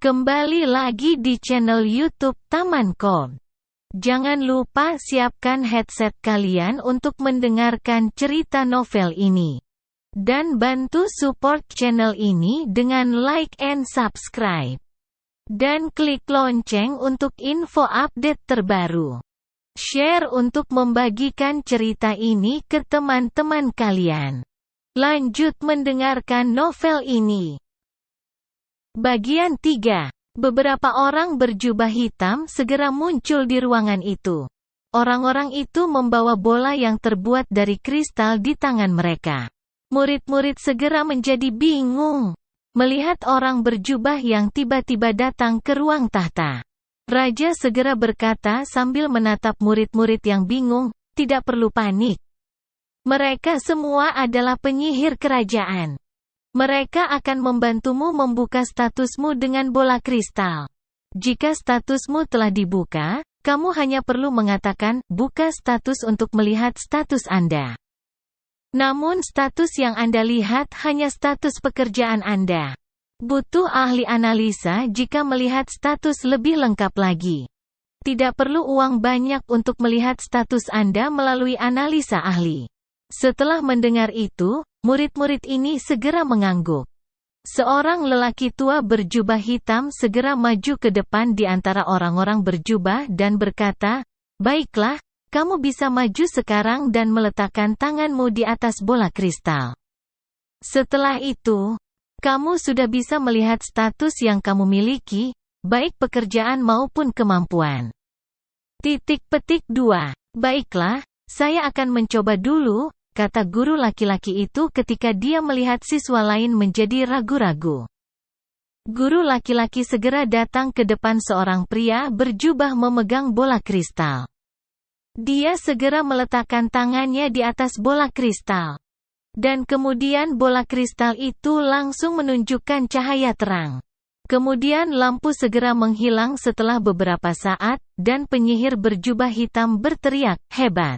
Kembali lagi di channel YouTube Taman Kode. Jangan lupa siapkan headset kalian untuk mendengarkan cerita novel ini. Dan bantu support channel ini dengan like and subscribe. Dan klik lonceng untuk info update terbaru. Share untuk membagikan cerita ini ke teman-teman kalian. Lanjut mendengarkan novel ini. Bagian 3. Beberapa orang berjubah hitam segera muncul di ruangan itu. Orang-orang itu membawa bola yang terbuat dari kristal di tangan mereka. Murid-murid segera menjadi bingung melihat orang berjubah yang tiba-tiba datang ke ruang tahta. Raja segera berkata sambil menatap murid-murid yang bingung, "Tidak perlu panik. Mereka semua adalah penyihir kerajaan. Mereka akan membantumu membuka statusmu dengan bola kristal. Jika statusmu telah dibuka, kamu hanya perlu mengatakan, 'Buka status' untuk melihat status Anda. Namun status yang Anda lihat hanya status pekerjaan Anda. Butuh ahli analisa jika melihat status lebih lengkap lagi. Tidak perlu uang banyak untuk melihat status Anda melalui analisa ahli." Setelah mendengar itu, murid-murid ini segera mengangguk. Seorang lelaki tua berjubah hitam segera maju ke depan di antara orang-orang berjubah dan berkata, "Baiklah, kamu bisa maju sekarang dan meletakkan tanganmu di atas bola kristal. Setelah itu, kamu sudah bisa melihat status yang kamu miliki, baik pekerjaan maupun kemampuan." Petik 2. "Baiklah, saya akan mencoba dulu," kata guru laki-laki itu ketika dia melihat siswa lain menjadi ragu-ragu. Guru laki-laki segera datang ke depan seorang pria berjubah memegang bola kristal. Dia segera meletakkan tangannya di atas bola kristal. Dan kemudian bola kristal itu langsung menunjukkan cahaya terang. Kemudian lampu segera menghilang setelah beberapa saat, dan penyihir berjubah hitam berteriak, "Hebat!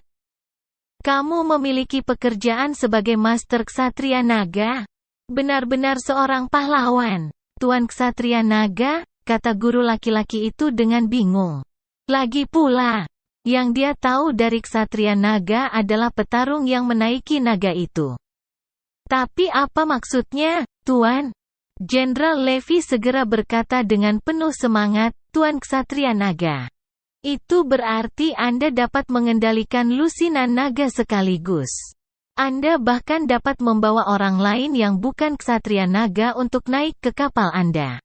Kamu memiliki pekerjaan sebagai Master Ksatria Naga. Benar-benar seorang pahlawan, Tuan Ksatria Naga," kata guru laki-laki itu dengan bingung. Lagi pula, yang dia tahu dari Ksatria Naga adalah petarung yang menaiki naga itu. "Tapi apa maksudnya, Tuan?" Jenderal Levi segera berkata dengan penuh semangat, "Tuan Ksatria Naga. Itu berarti Anda dapat mengendalikan lusinan naga sekaligus. Anda bahkan dapat membawa orang lain yang bukan Ksatria Naga untuk naik ke kapal Anda.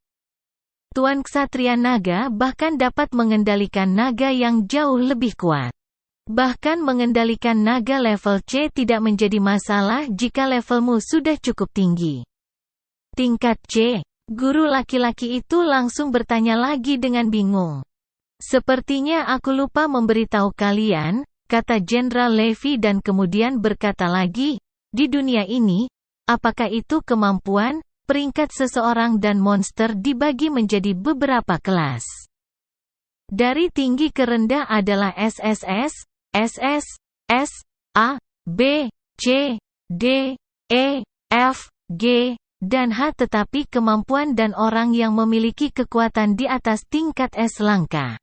Tuan Ksatria Naga bahkan dapat mengendalikan naga yang jauh lebih kuat. Bahkan mengendalikan naga level C tidak menjadi masalah jika levelmu sudah cukup tinggi." "Tingkat C?" Guru laki-laki itu langsung bertanya lagi dengan bingung. "Sepertinya aku lupa memberitahu kalian," kata Jenderal Levi dan kemudian berkata lagi, "Di dunia ini, apakah itu kemampuan, peringkat seseorang dan monster dibagi menjadi beberapa kelas. Dari tinggi ke rendah adalah SSS, SS, S, A, B, C, D, E, F, G, dan H, tetapi kemampuan dan orang yang memiliki kekuatan di atas tingkat S langka.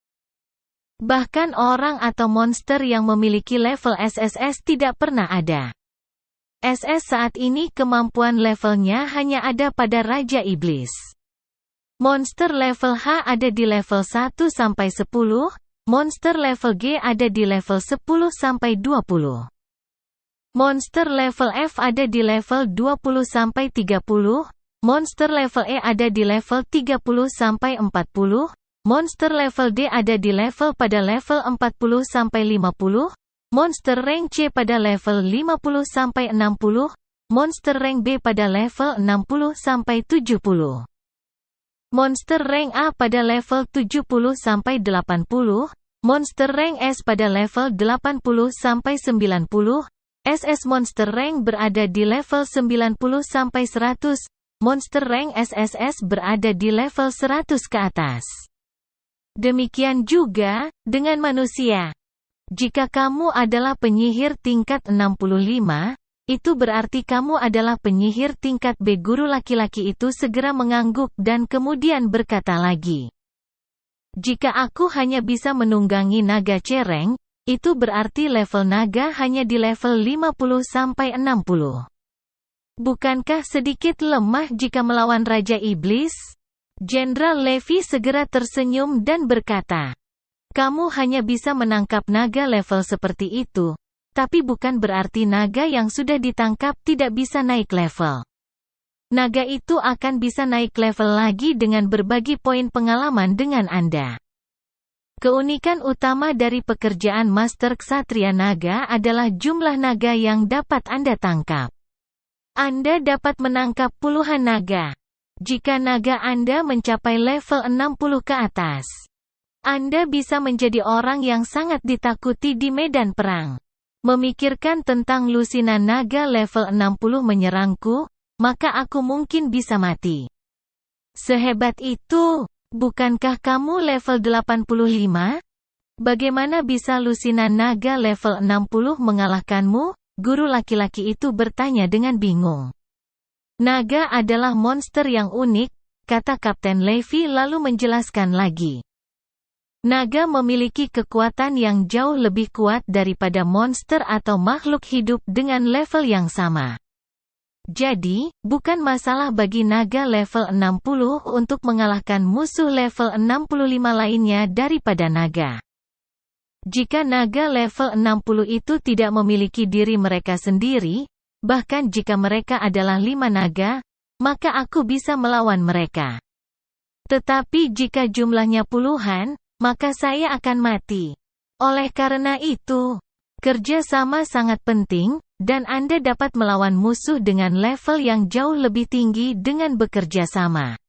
Bahkan orang atau monster yang memiliki level SSS tidak pernah ada. SS saat ini kemampuan levelnya hanya ada pada Raja Iblis. Monster level H ada di level 1-10, monster level G ada di level 10-20. Monster level F ada di level 20-30, monster level E ada di level 30-40, monster level D ada di level pada level 40-50, monster rank C pada level 50-60, monster rank B pada level 60-70. Monster rank A pada level 70-80, monster rank S pada level 80-90, SS monster rank berada di level 90-100, monster rank SSS berada di level 100 ke atas. Demikian juga dengan manusia. Jika kamu adalah penyihir tingkat 65, itu berarti kamu adalah penyihir tingkat B. Guru laki-laki itu segera mengangguk dan kemudian berkata lagi. Jika aku hanya bisa menunggangi naga cereng, itu berarti level naga hanya di level 50-60. Bukankah sedikit lemah jika melawan Raja Iblis? Jenderal Levi segera tersenyum dan berkata, kamu hanya bisa menangkap naga level seperti itu, tapi bukan berarti naga yang sudah ditangkap tidak bisa naik level. Naga itu akan bisa naik level lagi dengan berbagi poin pengalaman dengan Anda. Keunikan utama dari pekerjaan Master Ksatria Naga adalah jumlah naga yang dapat Anda tangkap. Anda dapat menangkap puluhan naga. Jika naga Anda mencapai level 60 ke atas, Anda bisa menjadi orang yang sangat ditakuti di medan perang. Memikirkan tentang lusinan naga level 60 menyerangku, maka aku mungkin bisa mati. Sehebat itu. Bukankah kamu level 85? Bagaimana bisa lusinan naga level 60 mengalahkanmu? Guru laki-laki itu bertanya dengan bingung. Naga adalah monster yang unik, kata Kapten Levi lalu menjelaskan lagi. Naga memiliki kekuatan yang jauh lebih kuat daripada monster atau makhluk hidup dengan level yang sama. Jadi, bukan masalah bagi naga level 60 untuk mengalahkan musuh level 65 lainnya daripada naga. Jika naga level 60 itu tidak memiliki diri mereka sendiri, bahkan jika mereka adalah 5 naga, maka aku bisa melawan mereka. Tetapi jika jumlahnya puluhan, maka saya akan mati. Oleh karena itu, kerja sama sangat penting, dan Anda dapat melawan musuh dengan level yang jauh lebih tinggi dengan bekerja sama.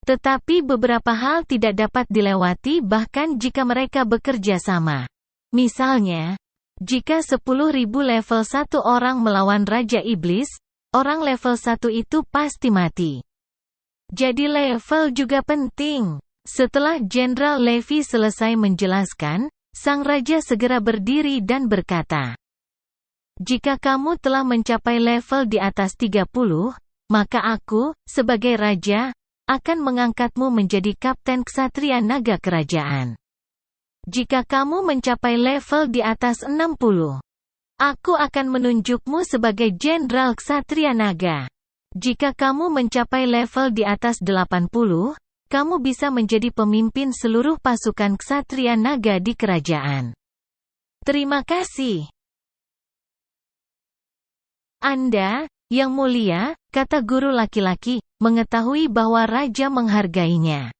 Tetapi beberapa hal tidak dapat dilewati bahkan jika mereka bekerja sama. Misalnya, jika 10.000 level 1 orang melawan Raja Iblis, orang level 1 itu pasti mati. Jadi level juga penting. Setelah Jenderal Levi selesai menjelaskan, sang raja segera berdiri dan berkata, jika kamu telah mencapai level di atas 30, maka aku, sebagai raja, akan mengangkatmu menjadi Kapten Ksatria Naga Kerajaan. Jika kamu mencapai level di atas 60, aku akan menunjukmu sebagai Jenderal Ksatria Naga. Jika kamu mencapai level di atas 80, kamu bisa menjadi pemimpin seluruh pasukan Ksatria Naga di kerajaan. Terima kasih. Anda, yang mulia, kata guru laki-laki, mengetahui bahwa raja menghargainya.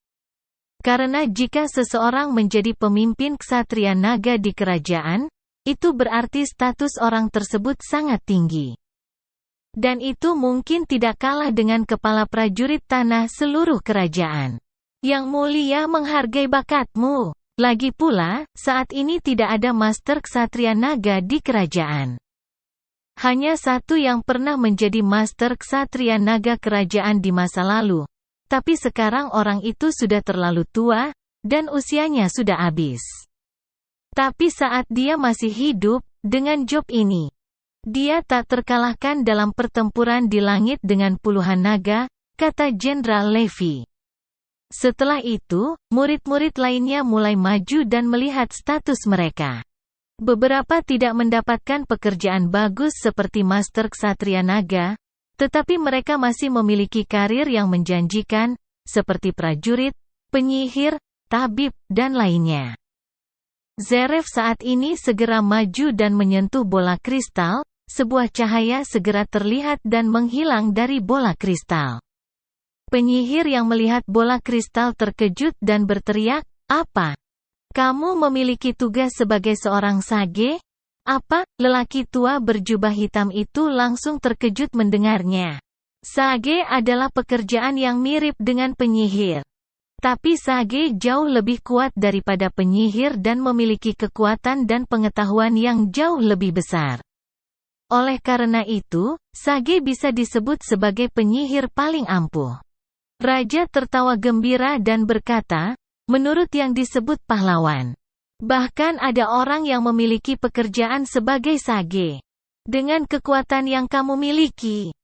Karena jika seseorang menjadi pemimpin Ksatria Naga di kerajaan, itu berarti status orang tersebut sangat tinggi. Dan itu mungkin tidak kalah dengan kepala prajurit tanah seluruh kerajaan. Yang mulia menghargai bakatmu. Lagi pula, saat ini tidak ada Master Ksatria Naga di kerajaan. Hanya satu yang pernah menjadi Master Ksatria Naga Kerajaan di masa lalu. Tapi sekarang orang itu sudah terlalu tua, dan usianya sudah habis. Tapi saat dia masih hidup, dengan job ini, dia tak terkalahkan dalam pertempuran di langit dengan puluhan naga, kata Jenderal Levi. Setelah itu, murid-murid lainnya mulai maju dan melihat status mereka. Beberapa tidak mendapatkan pekerjaan bagus seperti Master Ksatria Naga, tetapi mereka masih memiliki karir yang menjanjikan, seperti prajurit, penyihir, tabib, dan lainnya. Zeref saat ini segera maju dan menyentuh bola kristal, sebuah cahaya segera terlihat dan menghilang dari bola kristal. Penyihir yang melihat bola kristal terkejut dan berteriak, apa? Kamu memiliki tugas sebagai seorang sage? Apa? Lelaki tua berjubah hitam itu langsung terkejut mendengarnya. Sage adalah pekerjaan yang mirip dengan penyihir. Tapi sage jauh lebih kuat daripada penyihir dan memiliki kekuatan dan pengetahuan yang jauh lebih besar. Oleh karena itu, sage bisa disebut sebagai penyihir paling ampuh. Raja tertawa gembira dan berkata, menurut yang disebut pahlawan. Bahkan ada orang yang memiliki pekerjaan sebagai sage. Dengan kekuatan yang kamu miliki,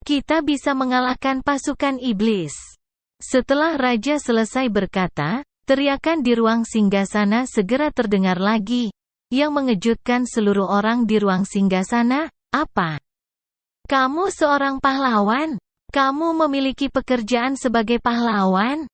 kita bisa mengalahkan pasukan iblis." Setelah raja selesai berkata, teriakan di ruang singgasana segera terdengar lagi, yang mengejutkan seluruh orang di ruang singgasana. "Apa? Kamu seorang pahlawan? Kamu memiliki pekerjaan sebagai pahlawan?"